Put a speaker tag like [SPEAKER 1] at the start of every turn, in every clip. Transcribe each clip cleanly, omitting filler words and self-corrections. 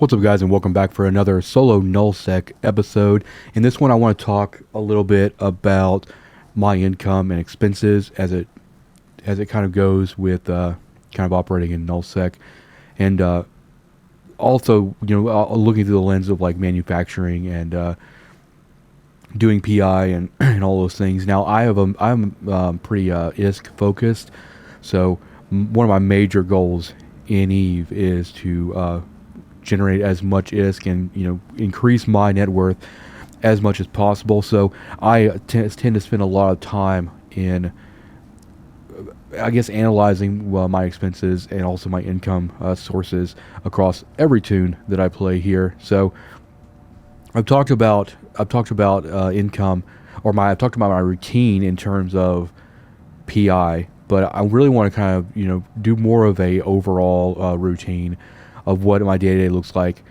[SPEAKER 1] What's up, guys, and welcome back for another solo Null-Sec episode. In this one, I want to talk a little bit about my income and expenses as it kind of goes with kind of operating in Null-Sec, and also looking through the lens of like manufacturing and doing PI and and all those things. Now, I'm pretty ISK focused, so one of my major goals in Eve is to generate as much ISK and increase my net worth as much as possible. So I tend to spend a lot of time in, I guess, analyzing my expenses and also my income sources across every tune that I play here. So I've talked about income, or I've talked about my routine in terms of PI, but I really want to kind of do more of a overall routine of what my day-to-day looks like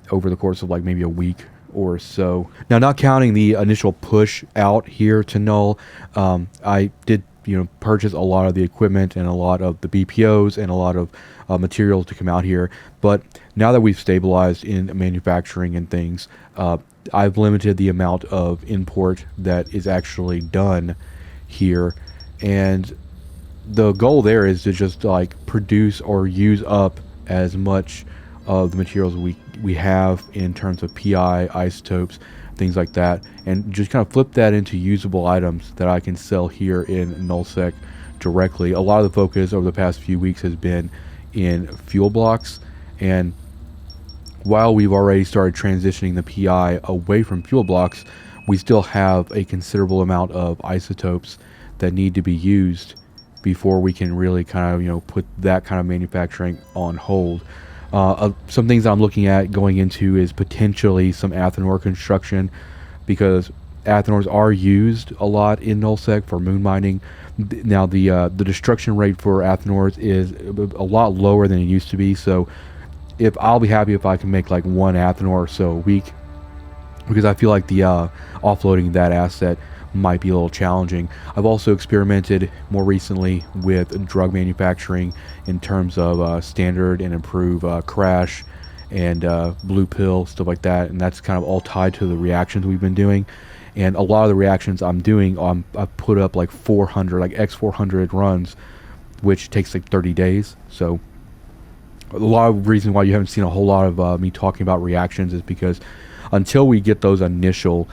[SPEAKER 1] over the course of like maybe a week or so. Now, not counting the initial push out here to Null, I did purchase a lot of the equipment and a lot of the BPOs and a lot of materials to come out here. But now that we've stabilized in manufacturing and things, I've limited the amount of import that is actually done here, and the goal there is to just like produce or use up as much of the materials we have in terms of PI, isotopes, things like that, and just kind of flip that into usable items that I can sell here in Null-Sec directly. A lot of the focus over the past few weeks has been in fuel blocks, and while we've already started transitioning the PI away from fuel blocks, we still have a considerable amount of isotopes that need to be used before we can really kind of put that kind of manufacturing on hold. Some things that I'm looking at going into is potentially some Athanor construction, because Athanors are used a lot in Null-Sec for moon mining. Now the destruction rate for Athanors is a lot lower than it used to be, so I'll be happy if I can make like one Athanor or so a week, because I feel like the offloading that asset might be a little challenging. I've also experimented more recently with drug manufacturing in terms of standard and improve crash and blue pill, stuff like that, and that's kind of all tied to the reactions we've been doing. And a lot of the reactions I'm doing, I've put up like 400, like X400 runs, which takes like 30 days. So a lot of reason why you haven't seen a whole lot of me talking about reactions is because until we get those initial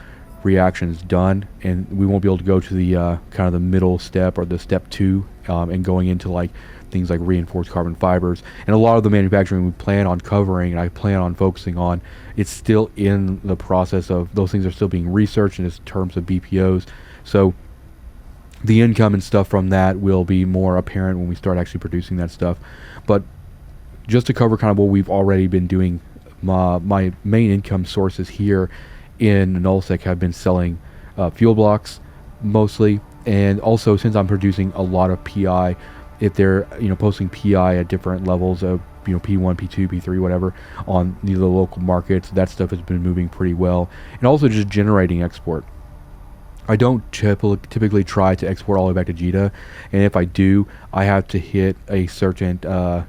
[SPEAKER 1] reactions done, and we won't be able to go to the kind of the middle step or the step 2 and going into like things like reinforced carbon fibers, and a lot of the manufacturing we plan on covering and I plan on focusing on, it's still in the process of those things are still being researched in terms of BPOs. So the income and stuff from that will be more apparent when we start actually producing that stuff. But just to cover kind of what we've already been doing, my main income sources here in Null-Sec have been selling fuel blocks mostly, and also since I'm producing a lot of PI, if they're posting PI at different levels of P1, P2, P3, whatever on the local markets, that stuff has been moving pretty well, and also just generating export. I don't typically try to export all the way back to JITA, and if I do, I have to hit a certain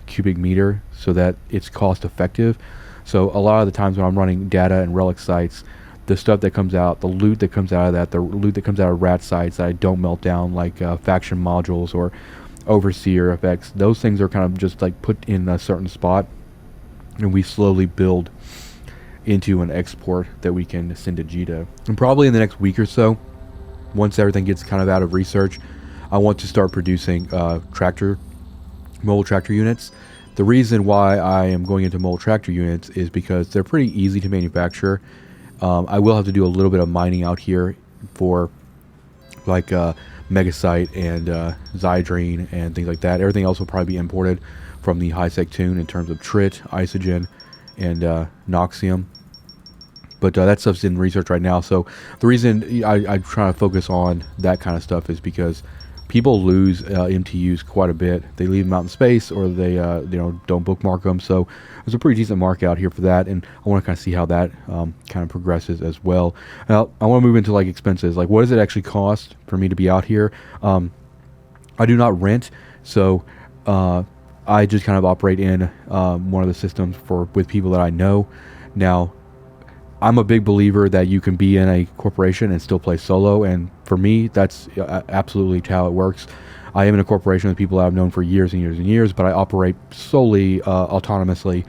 [SPEAKER 1] cubic meter so that it's cost effective. So a lot of the times when I'm running data and relic sites, the stuff that comes out, the loot that comes out of that, the loot that comes out of rat sites that I don't melt down, like faction modules or overseer effects, those things are kind of just like put in a certain spot, and we slowly build into an export that we can send to JITA. And probably in the next week or so, once everything gets kind of out of research, I want to start producing mobile tractor units. The reason why I am going into mobile tractor units is because they're pretty easy to manufacture. I will have to do a little bit of mining out here for like Megasite and Zydrine and things like that. Everything else will probably be imported from the high-sec tune in terms of Trit, Isogen, and Noxium. But that stuff's in research right now. So the reason I try to focus on that kind of stuff is because people lose MTUs quite a bit. They leave them out in space, or they don't bookmark them. So there's a pretty decent mark out here for that, and I want to kind of see how that kind of progresses as well. Now, I want to move into like expenses. Like, what does it actually cost for me to be out here? I do not rent, so I just kind of operate in one of the systems for with people that I know. Now, I'm a big believer that you can be in a corporation and still play solo, and for me, that's absolutely how it works. I am in a corporation with people that I've known for years and years and years, but I operate solely autonomously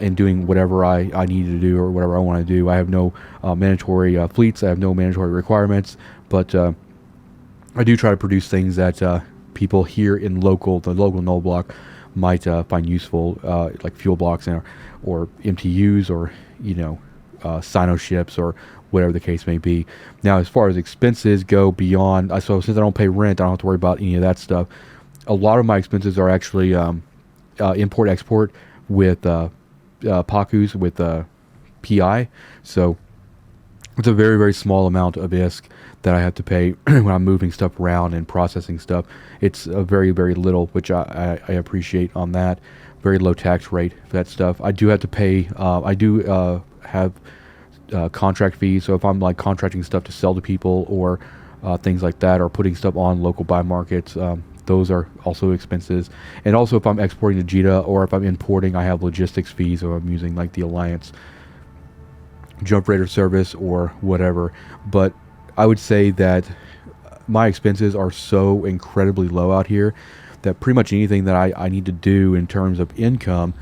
[SPEAKER 1] in doing whatever I need to do or whatever I want to do. I have no mandatory fleets. I have no mandatory requirements, but I do try to produce things that people here in the local null block might find useful, like fuel blocks or MTUs or Sino ships or whatever the case may be. Now, as far as expenses go beyond, so since I don't pay rent, I don't have to worry about any of that stuff. A lot of my expenses are actually import export with PACUs with PI. So it's a very, very small amount of ISK that I have to pay when I'm moving stuff around and processing stuff. It's a very, very little, which I appreciate on that. Very low tax rate for that stuff. I do have to pay, I do have contract fees. So if I'm like contracting stuff to sell to people or things like that, or putting stuff on local buy markets, those are also expenses. And also if I'm exporting to JITA or if I'm importing, I have logistics fees. So I'm using like the Alliance Jump Raider service or whatever. But I would say that my expenses are so incredibly low out here that pretty much anything that I need to do in terms of income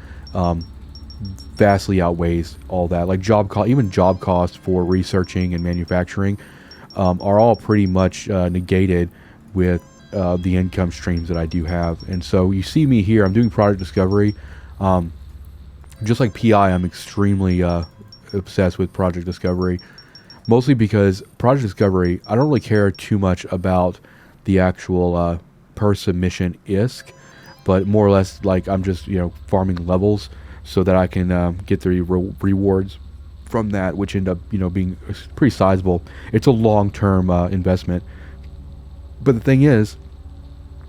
[SPEAKER 1] vastly outweighs all that. Like even job costs for researching and manufacturing are all pretty much negated with the income streams that I do have. And so you see me here, I'm doing product discovery. Just like PI, I'm extremely obsessed with project discovery, mostly because project discovery, I don't really care too much about the actual per submission ISK, but more or less like I'm just farming levels so that I can get the rewards from that, which end up being pretty sizable. It's a long-term investment, but the thing is,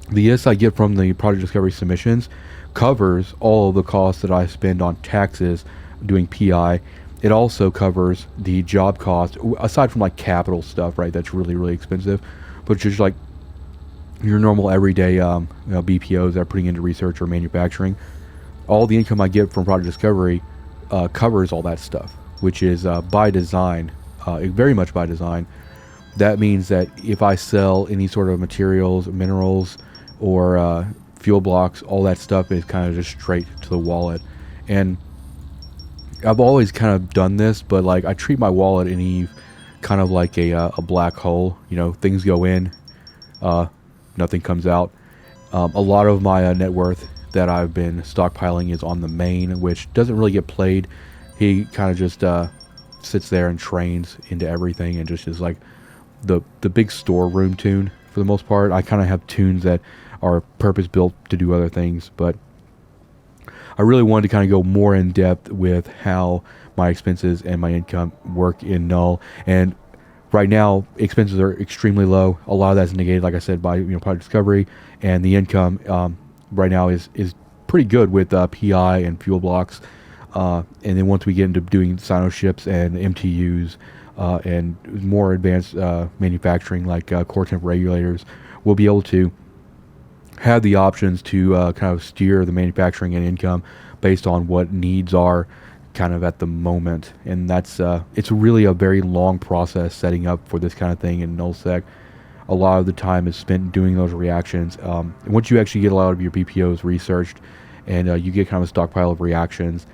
[SPEAKER 1] the ISK I get from the project discovery submissions covers all of the costs that I spend on taxes doing PI. It also covers the job cost, aside from like capital stuff, right? That's really, really expensive, but just like your normal everyday BPOs that are putting into research or manufacturing. All the income I get from project discovery covers all that stuff, which is by design, very much by design. That means that if I sell any sort of materials, minerals, or fuel blocks, all that stuff is kind of just straight to the wallet. And I've always kind of done this, but like I treat my wallet in Eve kind of like a black hole. Things go in, nothing comes out. A lot of my net worth that I've been stockpiling is on the main, which doesn't really get played. He kind of just sits there and trains into everything and just is like the big storeroom tune for the most part. I kind of have tunes that are purpose built to do other things, but I really wanted to kind of go more in depth with how my expenses and my income work in Null. And right now, expenses are extremely low. A lot of that's negated, like I said, by product discovery, and the income right now is pretty good with PI and fuel blocks. And then once we get into doing Sino ships and MTUs and more advanced manufacturing like core temp regulators, we'll be able to have the options to kind of steer the manufacturing and income based on what needs are kind of at the moment. And that's it's really a very long process setting up for this kind of thing in Null-Sec. A lot of the time is spent doing those reactions. And once you actually get a lot of your BPOs researched and you get kind of a stockpile of reactions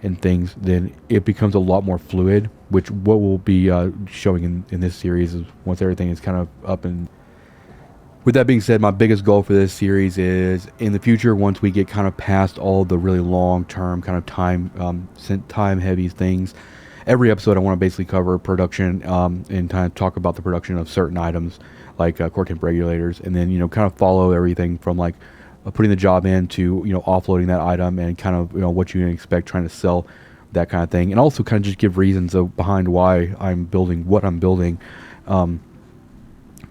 [SPEAKER 1] and things, then it becomes a lot more fluid, which what we'll be showing in this series is once everything is kind of up. And with that being said, my biggest goal for this series is in the future, once we get kind of past all the really long-term kind of time-heavy things, every episode I want to basically cover production and kind of talk about the production of certain items like core temp regulators, and then kind of follow everything from like putting the job in to offloading that item and kind of what you can expect trying to sell that kind of thing, and also kind of just give reasons behind why I'm building what I'm building.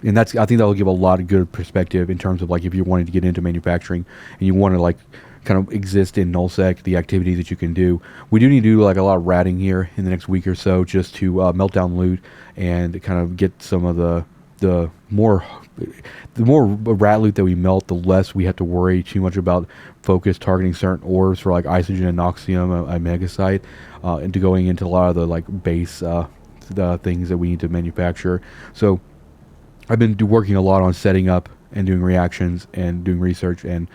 [SPEAKER 1] And I think that'll give a lot of good perspective in terms of like if you're wanting to get into manufacturing and you want to like kind of exist in Null-Sec, the activities that you can do. We do need to do like a lot of ratting here in the next week or so just to melt down loot and kind of get some of the the more rat loot that we melt, the less we have to worry too much about focus targeting certain ores for like isogen and oxium, a megasite, into going into a lot of the like base the things that we need to manufacture. So I've been working a lot on setting up and doing reactions and doing research and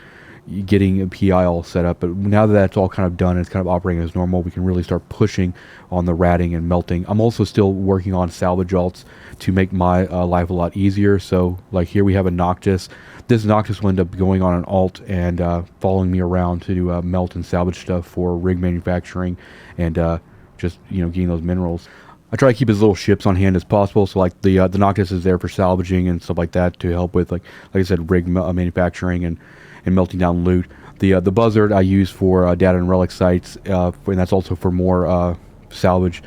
[SPEAKER 1] getting a PI all set up. But now that that's all kind of done, it's kind of operating as normal, we can really start pushing on the ratting and melting. I'm also still working on salvage alts to make my life a lot easier. So like here we have a Noctis. This Noctis will end up going on an alt and following me around to do melt and salvage stuff for rig manufacturing and just, you know, getting those minerals. I try to keep as little ships on hand as possible. So like the Noctis is there for salvaging and stuff like that to help with like I said, rig manufacturing and melting down loot. The Buzzard I use for data and relic sites, and that's also for more salvage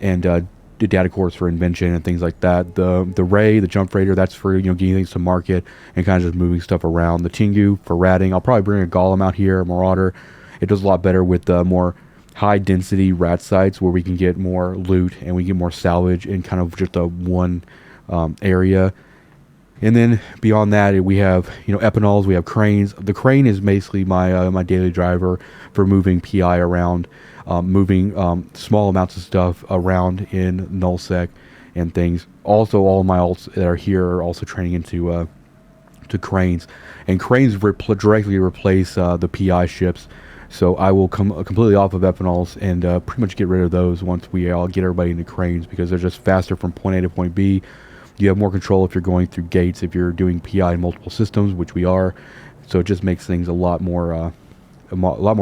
[SPEAKER 1] and the data cores for invention and things like that. The Ray, the jump freighter, that's for, you know, getting things to market and kind of just moving stuff around. The Tengu for ratting. I'll probably bring a Golem out here, a Marauder. It does a lot better with more high density rat sites where we can get more loot and we get more salvage in kind of just a one area. And then beyond that, we have, you know, epinols, we have cranes. The crane is basically my my daily driver for moving PI around, moving small amounts of stuff around in Null-Sec and things. Also, all of my alts that are here are also training into to cranes. And cranes directly replace the PI ships. So I will come completely off of epinols and pretty much get rid of those once we all get everybody into cranes, because they're just faster from point A to point B. You have more control if you're going through gates, if you're doing PI in multiple systems, which we are. So it just makes things a lot more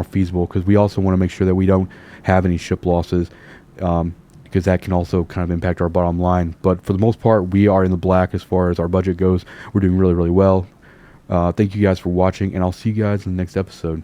[SPEAKER 1] feasible, because we also want to make sure that we don't have any ship losses, because that can also kind of impact our bottom line. But for the most part, we are in the black as far as our budget goes. We're doing really, really well. Thank you guys for watching, and I'll see you guys in the next episode.